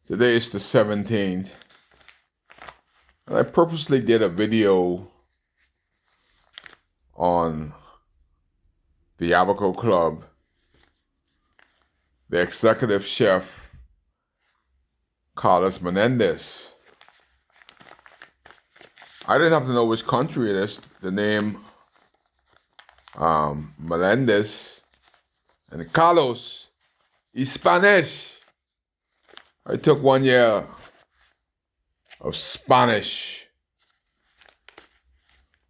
Today is the 17th, and I purposely did a video on the Abaco Club, the executive chef, Carlos Menendez. I didn't have to know which country it is. The name Melendez and Carlos is Spanish. I took 1 year of Spanish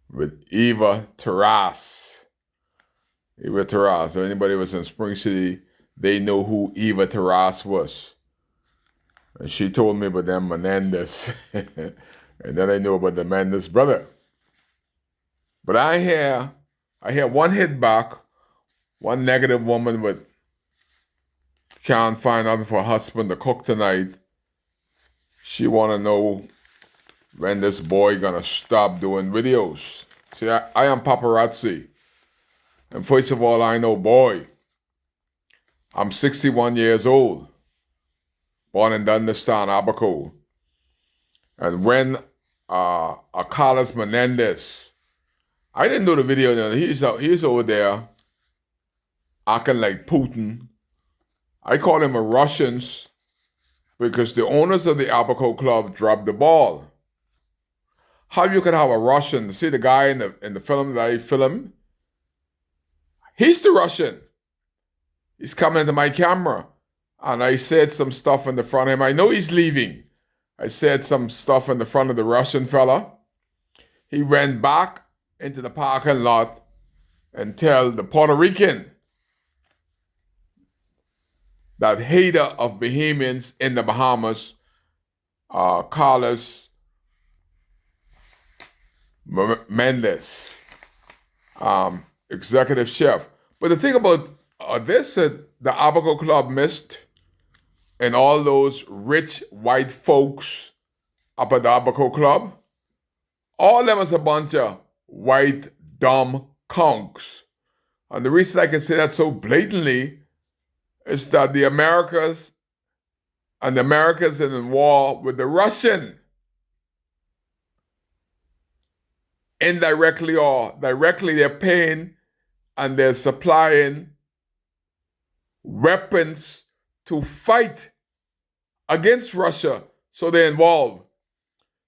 with Eva Terraz. Eva Terraz. If anybody was in Spring City, they know who Eva Terraz was. And she told me about them Menendez. And then I knew about the Menendez brother. But I hear one hit back, one negative woman with can't find nothing for her husband to cook tonight. She want to know when this boy gonna stop doing videos. See, I am paparazzi. And first of all, I know boy. I'm 61 years old. Born in Dundastan, Abaco. And when Carlos Menendez, I didn't do the video, he's over there acting like Putin. I call him a Russians because the owners of the Abaco Club dropped the ball. How you could have a Russian, see the guy in the film that I filmed? He's the Russian. He's coming into my camera. And I said some stuff in the front of him. I know he's leaving. I said some stuff in the front of the Russian fella. He went back into the parking lot and tell the Puerto Rican, that hater of Bahamians in the Bahamas, Carlos Menendez, executive chef. But the thing about this that the Abaco Club missed, and all those rich white folks up at the Abaco Club, all of them is a bunch of white, dumb conks. And the reason I can say that so blatantly is that the Americans are in war with the Russian. Indirectly or directly, they're paying and they're supplying weapons to fight against Russia. So they're involved.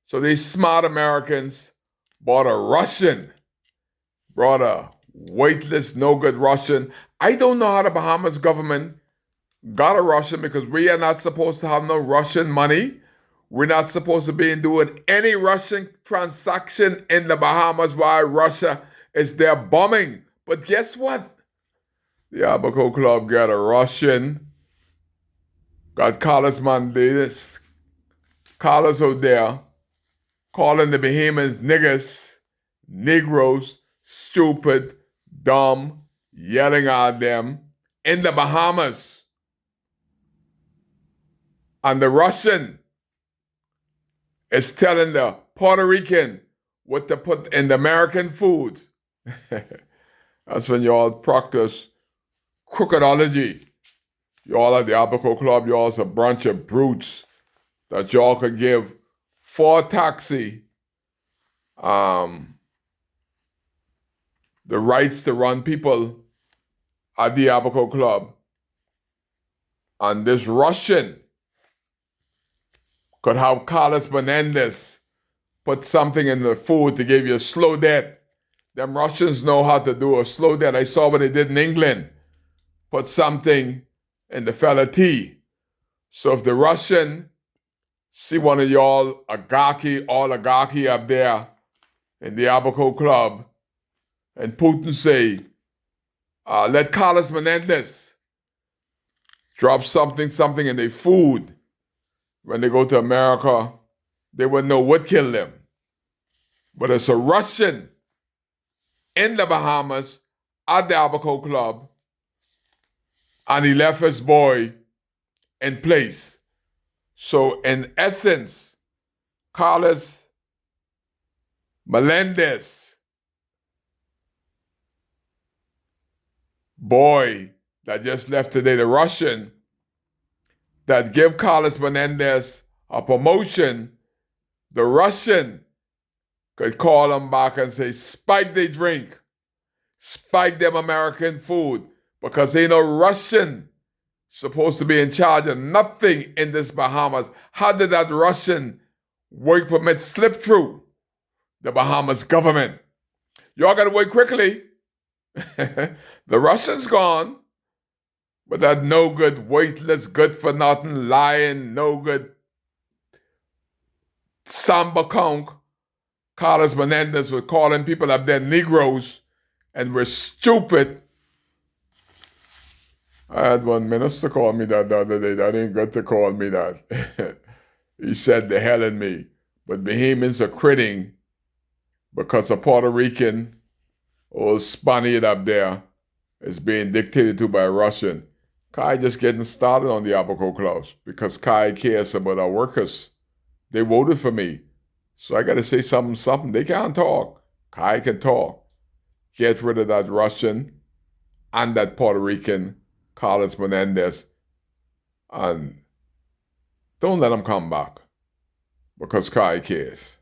So these smart Americans bought a Russian, brought a weightless, no good Russian. I don't know how the Bahamas government got a Russian because we are not supposed to have no Russian money. We're not supposed to be doing any Russian transaction in the Bahamas while Russia is there bombing. But guess what? The Abaco Club got a Russian, got Carlos Menendez, Carlos out there, calling the Bahamians niggers, Negroes, stupid, dumb, yelling at them in the Bahamas. And the Russian is telling the Puerto Rican what to put in the American foods. That's when you all practice crookedology. You all at the Abaco Club, you all a bunch of brutes that y'all could give for a taxi the rights to run people at the Abaco Club. And this Russian could have Carlos Menendez put something in the food to give you a slow death. Them Russians know how to do a slow death. I saw what they did in England. Put something in the fella tea. So if the Russian see one of y'all oligarchy up there in the Abaco Club, and Putin say, let Carlos Menendez drop something in their food, when they go to America, they wouldn't know what killed them. But it's a Russian in the Bahamas at the Abaco Club, and he left his boy in place. So in essence, Carlos Menendez, boy that just left today, the Russian, that give Carlos Menendez a promotion, the Russian could call him back and say, spike they drink, spike them American food, because ain't no Russian supposed to be in charge of nothing in this Bahamas. How did that Russian work permit slip through the Bahamas government? Y'all gotta wait quickly. The Russian's gone, but that no good, weightless, good for nothing, lying, no good samba conch, Carlos Menendez was calling people up there Negroes and were stupid. I had one minister call me that the other day. That ain't good to call me that. He said, the hell in me. But Bahamians are quitting because a Puerto Rican, old Spaniard up there, is being dictated to by a Russian. Kai just getting started on the Abaco Clause because Kai cares about our workers. They voted for me. So I got to say something. They can't talk. Kai can talk. Get rid of that Russian and that Puerto Rican, Carlos Menendez, and don't let them come back because Kai cares.